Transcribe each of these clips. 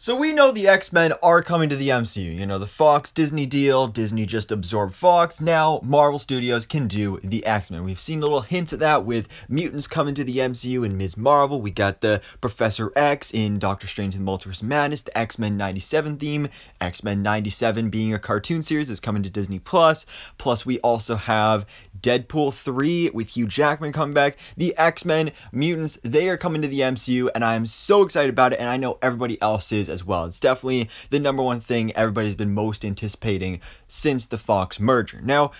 So we know the X-Men are coming to the MCU. You know, the Fox Disney deal, Disney just absorbed Fox. Now Marvel Studios can do the X-Men. We've seen little hints of that with mutants coming to the MCU in Ms. Marvel. We got the Professor X in Doctor Strange and the Multiverse of Madness, the X-Men 97 theme, X-Men 97 being a cartoon series that's coming to Disney+. Plus we also have Deadpool 3 with Hugh Jackman coming back. The X-Men mutants, they are coming to the MCU, and I am so excited about it, and I know everybody else is as well. It's definitely the number one thing everybody's been most anticipating since the Fox merger. Now,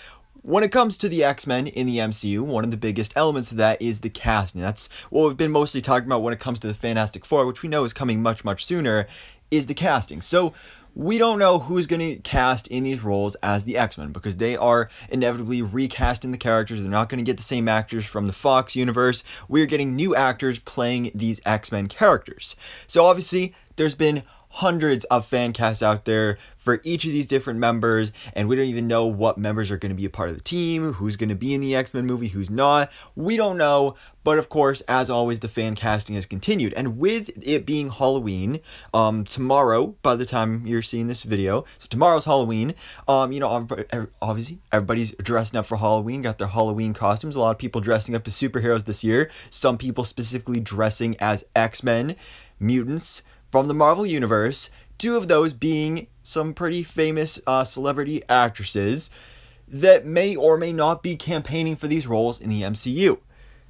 when it comes to the X-Men in the MCU, one of the biggest elements of that is the casting. That's what we've been mostly talking about when it comes to the Fantastic Four, which we know is coming much, much sooner, is the casting. So we don't know who's going to cast in these roles as the X-Men because they are inevitably recasting the characters. They're not going to get the same actors from the Fox universe. We're getting new actors playing these X-Men characters. So obviously, there's been hundreds of fan casts out there for each of these different members, and we don't even know what members are going to be a part of the team, who's going to be in the X-Men movie, who's not. We don't know, but of course, as always, the fan casting has continued, and with it being Halloween, tomorrow, by the time you're seeing this video, so tomorrow's Halloween, you know, obviously, everybody's dressing up for Halloween, got their Halloween costumes, a lot of people dressing up as superheroes this year, some people specifically dressing as X-Men, mutants, from the Marvel Universe, two of those being some pretty famous celebrity actresses that may or may not be campaigning for these roles in the MCU.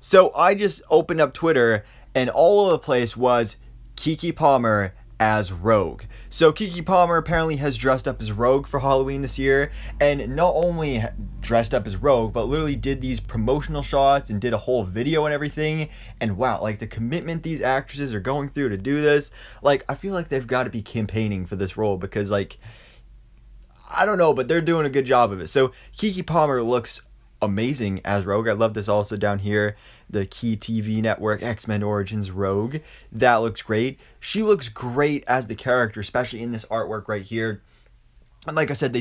So I just opened up Twitter, and all over the place was Keke Palmer as Rogue. So Keke Palmer apparently has dressed up as Rogue for Halloween this year, and not only dressed up as Rogue, but literally did these promotional shots and did a whole video and everything. And wow, like the commitment these actresses are going through to do this, like I feel like they've got to be campaigning for this role because, like, I don't know, but they're doing a good job of it. So Keke Palmer looks amazing as Rogue. I love this also down here, the Key TV network, X-Men Origins Rogue. That looks great. She looks great as the character, especially in this artwork right here. And like I said,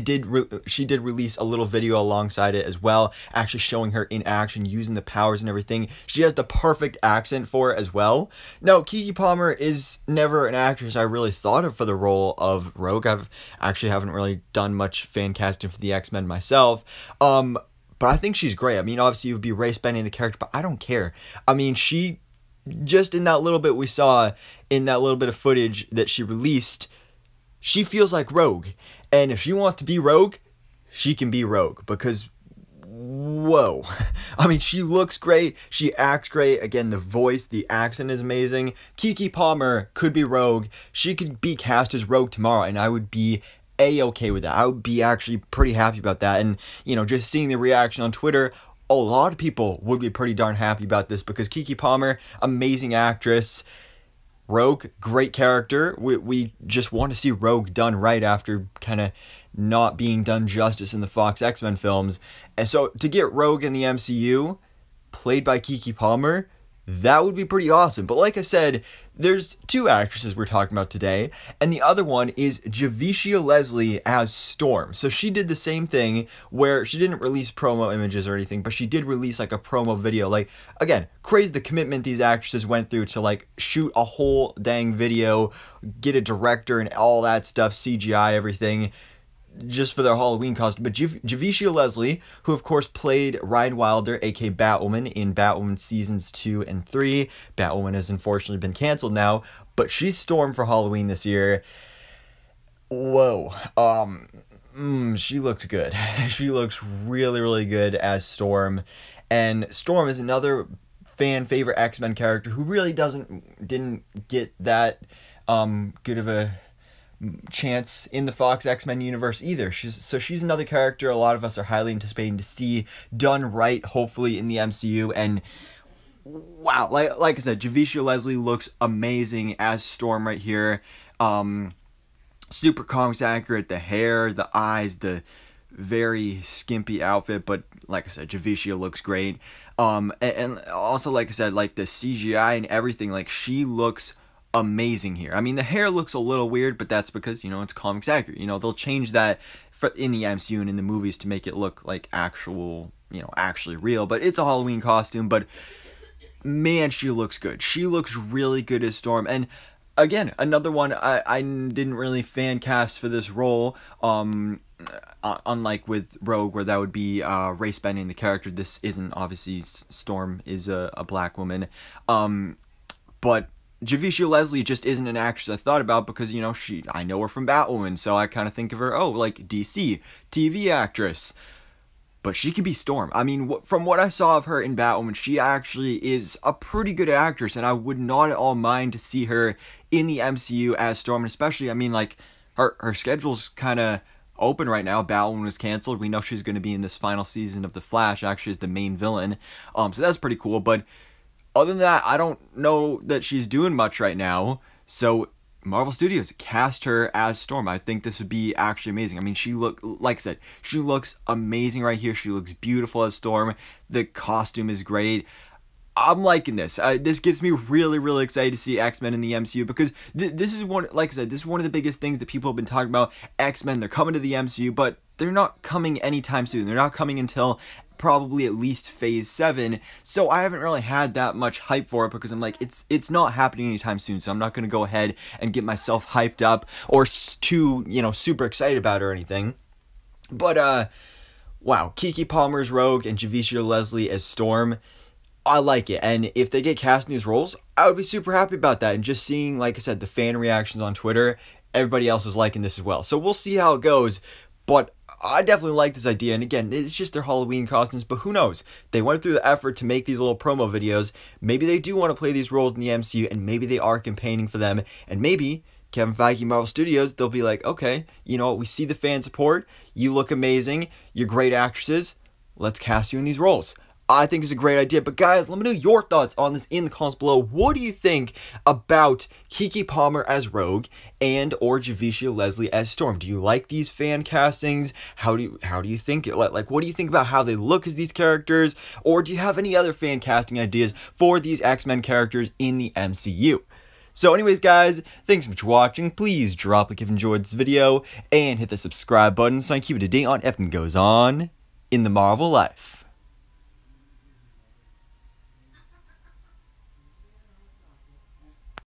she did release a little video alongside it as well, actually showing her in action, using the powers and everything. She has the perfect accent for it as well. Now, Keke Palmer is never an actress I really thought of for the role of Rogue. Haven't really done much fan casting for the X-Men myself. But I think she's great. I mean, obviously, you'd be race-bending the character, but I don't care. I mean, she, just in that little bit we saw, in that little bit of footage that she released, she feels like Rogue. And if she wants to be Rogue, she can be Rogue. Because, whoa. I mean, she looks great. She acts great. Again, the voice, the accent is amazing. Keke Palmer could be Rogue. She could be cast as Rogue tomorrow, and I would be A-okay with that. I would be actually pretty happy about that. And, you know, just seeing the reaction on Twitter, a lot of people would be pretty darn happy about this because Keke Palmer, amazing actress. Rogue, great character. We just want to see Rogue done right after kind of not being done justice in the Fox X-Men films. And so to get Rogue in the MCU, played by Keke Palmer, that would be pretty awesome. But like I said, there's two actresses we're talking about today, and the other one is Javicia Leslie as Storm. So she did the same thing where she didn't release promo images or anything, but she did release like a promo video. Like, again, crazy the commitment these actresses went through to like shoot a whole dang video, get a director and all that stuff, CGI, everything, just for their Halloween costume. But Javicia Leslie, who of course played Ryan Wilder, aka Batwoman, in Batwoman seasons 2 and 3. Batwoman has unfortunately been canceled now, but she's Storm for Halloween this year. Whoa. She looks good. She looks really, really good as Storm. And Storm is another fan favorite X-Men character who really didn't get that good of a chance in the Fox X-Men universe either. She's another character a lot of us are highly anticipating to see done right, hopefully, in the MCU. And wow, like I said, Javicia Leslie looks amazing as Storm right here. Super comics accurate, the hair, the eyes, the very skimpy outfit, but like I said, Javicia looks great. And also, like I said, like the CGI and everything, like she looks amazing here. I mean, the hair looks a little weird, but that's because, you know, it's comics accurate. You know, they'll change that in the MCU and in the movies to make it look like actual, you know, actually real. But it's a Halloween costume. But man, she looks good. She looks really good as Storm. And again, another one I didn't really fan cast for this role. Unlike with Rogue, where that would be race bending the character, this isn't. Obviously, Storm is a black woman. But Javicia Leslie just isn't an actress I thought about because, you know, I know her from Batwoman, so I kind of think of her, oh, like DC TV actress. But she could be Storm. I mean, from what I saw of her in Batwoman, she actually is a pretty good actress, and I would not at all mind to see her in the MCU as Storm, and especially, I mean, like, her schedule's kind of open right now. Batwoman was canceled. We know she's going to be in this final season of The Flash, actually as the main villain. So that's pretty cool, but other than that, I don't know that she's doing much right now. So Marvel Studios cast her as Storm. I think this would be actually amazing. I mean, like I said, she looks amazing right here. She looks beautiful as Storm. The costume is great. I'm liking this. This gets me really, really excited to see X-Men in the MCU because this is one, like I said, this is one of the biggest things that people have been talking about. X-Men, they're coming to the MCU, but they're not coming anytime soon. They're not coming until probably at least Phase 7, so I haven't really had that much hype for it because I'm like, it's not happening anytime soon, so I'm not going to go ahead and get myself hyped up or too, you know, super excited about it or anything. But, wow, Keke Palmer's Rogue and Javicia Leslie as Storm, I like it, and if they get cast in these roles, I would be super happy about that, and just seeing, like I said, the fan reactions on Twitter, everybody else is liking this as well, so we'll see how it goes, but I definitely like this idea, and again, it's just their Halloween costumes, but who knows? They went through the effort to make these little promo videos. Maybe they do want to play these roles in the MCU, and maybe they are campaigning for them, and maybe Kevin Feige, Marvel Studios, they'll be like, okay, you know what, we see the fan support, you look amazing, you're great actresses, let's cast you in these roles. I think it's a great idea, but guys, let me know your thoughts on this in the comments below. What do you think about Keke Palmer as Rogue and or Javicia Leslie as Storm? Do you like these fan castings? How do you think it, like what do you think about how they look as these characters? Or do you have any other fan casting ideas for these X-Men characters in the MCU? So anyways, guys, thanks so much for watching. Please drop a like if you enjoyed this video and hit the subscribe button so I can keep you up to date on everything that goes on in the Marvel life.